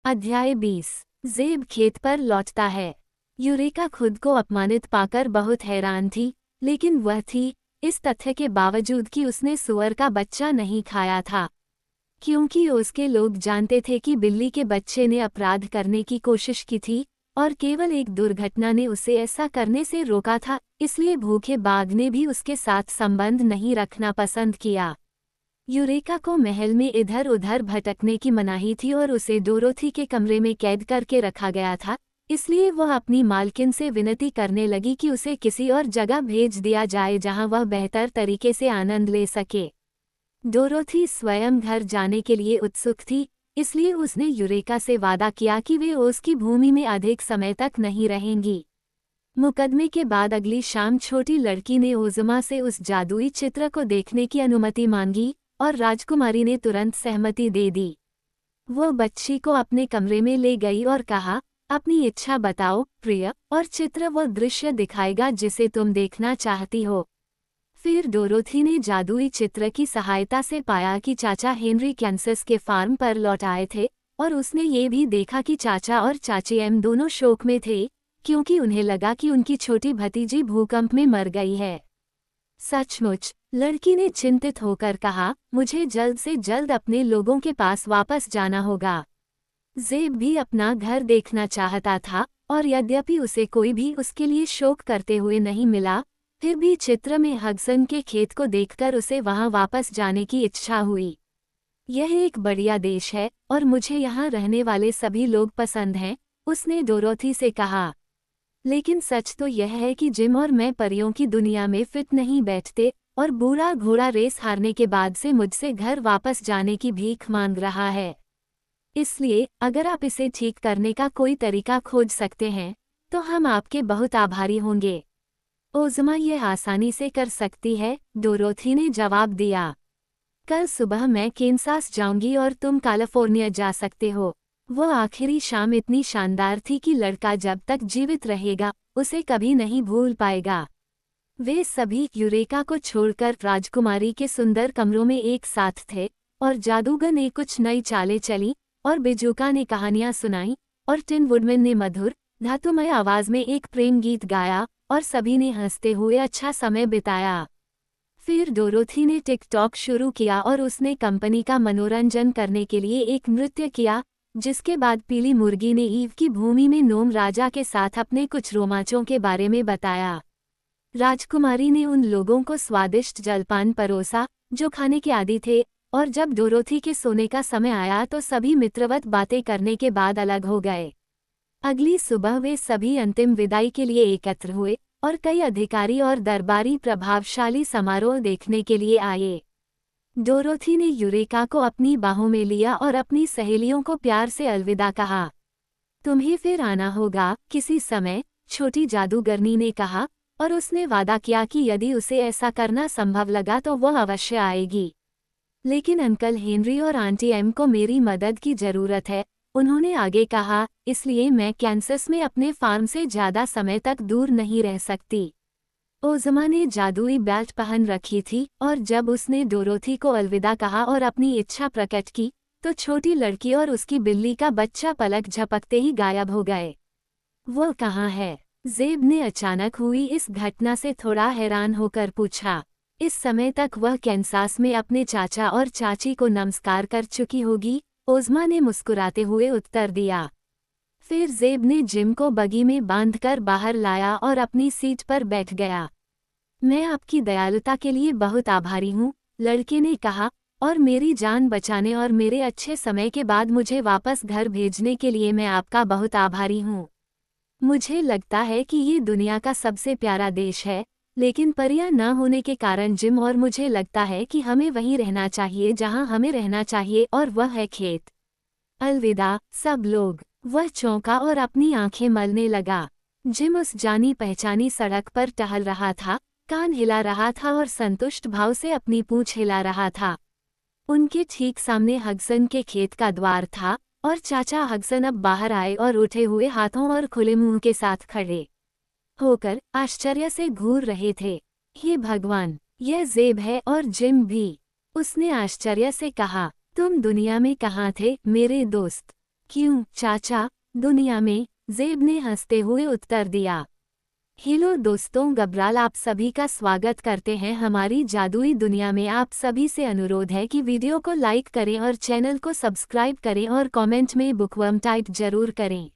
अध्याय 20। ज़ेब खेत पर लौटता है। यूरेका खुद को अपमानित पाकर बहुत हैरान थी, लेकिन वह थी, इस तथ्य के बावजूद कि उसने सूअर का बच्चा नहीं खाया था, क्योंकि उसके लोग जानते थे कि बिल्ली के बच्चे ने अपराध करने की कोशिश की थी और केवल एक दुर्घटना ने उसे ऐसा करने से रोका था, इसलिए भूखे बाघ ने भी उसके साथ संबंध नहीं रखना पसंद किया। यूरेका को महल में इधर उधर भटकने की मनाही थी और उसे डोरोथी के कमरे में कैद करके रखा गया था, इसलिए वह अपनी मालकिन से विनती करने लगी कि उसे किसी और जगह भेज दिया जाए जहां वह बेहतर तरीके से आनंद ले सके। डोरोथी स्वयं घर जाने के लिए उत्सुक थी, इसलिए उसने यूरेका से वादा किया कि वे उसकी भूमि में अधिक समय तक नहीं रहेंगी। मुकदमे के बाद अगली शाम छोटी लड़की ने ओज़मा से उस जादुई चित्र को देखने की अनुमति मांगी और राजकुमारी ने तुरंत सहमति दे दी। वो बच्ची को अपने कमरे में ले गई और कहा, अपनी इच्छा बताओ प्रिय, और चित्र वो दृश्य दिखाएगा जिसे तुम देखना चाहती हो। फिर डोरोथी ने जादुई चित्र की सहायता से पाया कि चाचा हेनरी कैंसस के फार्म पर लौट आए थे, और उसने ये भी देखा कि चाचा और चाची दोनों शोक में थे, क्योंकि उन्हें लगा कि उनकी छोटी भतीजी भूकंप में मर गई है। सचमुच, लड़की ने चिंतित होकर कहा, मुझे जल्द से जल्द अपने लोगों के पास वापस जाना होगा। ज़ेब भी अपना घर देखना चाहता था, और यद्यपि उसे कोई भी उसके लिए शोक करते हुए नहीं मिला, फिर भी चित्र में हगसन के खेत को देखकर उसे वहां वापस जाने की इच्छा हुई। यह एक बढ़िया देश है और मुझे यहाँ रहने वाले सभी लोग पसंद हैं, उसने डोरोथी से कहा। लेकिन सच तो यह है कि जिम और मैं परियों की दुनिया में फिट नहीं बैठते, और बूढ़ा घोड़ा रेस हारने के बाद से मुझसे घर वापस जाने की भीख मांग रहा है। इसलिए अगर आप इसे ठीक करने का कोई तरीका खोज सकते हैं तो हम आपके बहुत आभारी होंगे। ओज़मा यह आसानी से कर सकती है, डोरोथी ने जवाब दिया। कल सुबह मैं केन्सास जाऊंगी और तुम कैलिफोर्निया जा सकते हो। वो आखिरी शाम इतनी शानदार थी कि लड़का जब तक जीवित रहेगा उसे कभी नहीं भूल पाएगा। वे सभी यूरेका को छोड़कर राजकुमारी के सुंदर कमरों में एक साथ थे, और जादूगर ने कुछ नई चालें चली, और बिजूका ने कहानियां सुनाई, और टिन वुडमैन ने मधुर धातुमय आवाज में एक प्रेम गीत गाया, और सभी ने हंसते हुए अच्छा समय बिताया। फिर डोरोथी ने टिकटॉक शुरू किया और उसने कंपनी का मनोरंजन करने के लिए एक नृत्य किया, जिसके बाद पीली मुर्गी ने ईव की भूमि में नोम राजा के साथ अपने कुछ रोमांचों के बारे में बताया। राजकुमारी ने उन लोगों को स्वादिष्ट जलपान परोसा जो खाने के आदी थे, और जब डोरोथी के सोने का समय आया तो सभी मित्रवत बातें करने के बाद अलग हो गए। अगली सुबह वे सभी अंतिम विदाई के लिए एकत्र हुए, और कई अधिकारी और दरबारी प्रभावशाली समारोह देखने के लिए आए। डोरोथी ने यूरेका को अपनी बाहों में लिया और अपनी सहेलियों को प्यार से अलविदा कहा। तुम्हें फिर आना होगा किसी समय, छोटी जादूगरनी ने कहा, और उसने वादा किया कि यदि उसे ऐसा करना संभव लगा तो वह अवश्य आएगी। लेकिन अंकल हेनरी और आंटी एम को मेरी मदद की जरूरत है, उन्होंने आगे कहा, इसलिए मैं कैंसस में अपने फार्म से ज्यादा समय तक दूर नहीं रह सकती। ओज़मा ने जादुई बेल्ट पहन रखी थी, और जब उसने डोरोथी को अलविदा कहा और अपनी इच्छा प्रकट की, तो छोटी लड़की और उसकी बिल्ली का बच्चा पलक झपकते ही गायब हो गए। वो कहाँ है? ज़ेब ने अचानक हुई इस घटना से थोड़ा हैरान होकर पूछा। इस समय तक वह कैंसास में अपने चाचा और चाची को नमस्कार कर चुकी होगी, ओज़मा ने मुस्कुराते हुए उत्तर दिया। फिर ज़ेब ने जिम को बगी में बांधकर बाहर लाया और अपनी सीट पर बैठ गया। मैं आपकी दयालुता के लिए बहुत आभारी हूँ, लड़के ने कहा, और मेरी जान बचाने और मेरे अच्छे समय के बाद मुझे वापस घर भेजने के लिए मैं आपका बहुत आभारी हूँ। मुझे लगता है कि ये दुनिया का सबसे प्यारा देश है, लेकिन परियां न होने के कारण जिम और मुझे लगता है कि हमें वहीं रहना चाहिए जहां हमें रहना चाहिए, और वह है खेत। अलविदा सब लोग। वह चौंका और अपनी आंखें मलने लगा। जिम उस जानी पहचानी सड़क पर टहल रहा था, कान हिला रहा था और संतुष्ट भाव से अपनी पूंछ हिला रहा था। उनके ठीक सामने हगसन के खेत का द्वार था, और चाचा हगसन अब बाहर आए और उठे हुए हाथों और खुले मुंह के साथ खड़े होकर आश्चर्य से घूर रहे थे। हे भगवान, यह ज़ेब है और जिम भी, उसने आश्चर्य से कहा। तुम दुनिया में कहाँ थे मेरे दोस्त? क्यों चाचा, दुनिया में, ज़ेब ने हंसते हुए उत्तर दिया। हेलो दोस्तों, गब्राल आप सभी का स्वागत करते हैं हमारी जादुई दुनिया में। आप सभी से अनुरोध है कि वीडियो को लाइक करें और चैनल को सब्सक्राइब करें और कमेंट में बुकवर्म टाइप जरूर करें।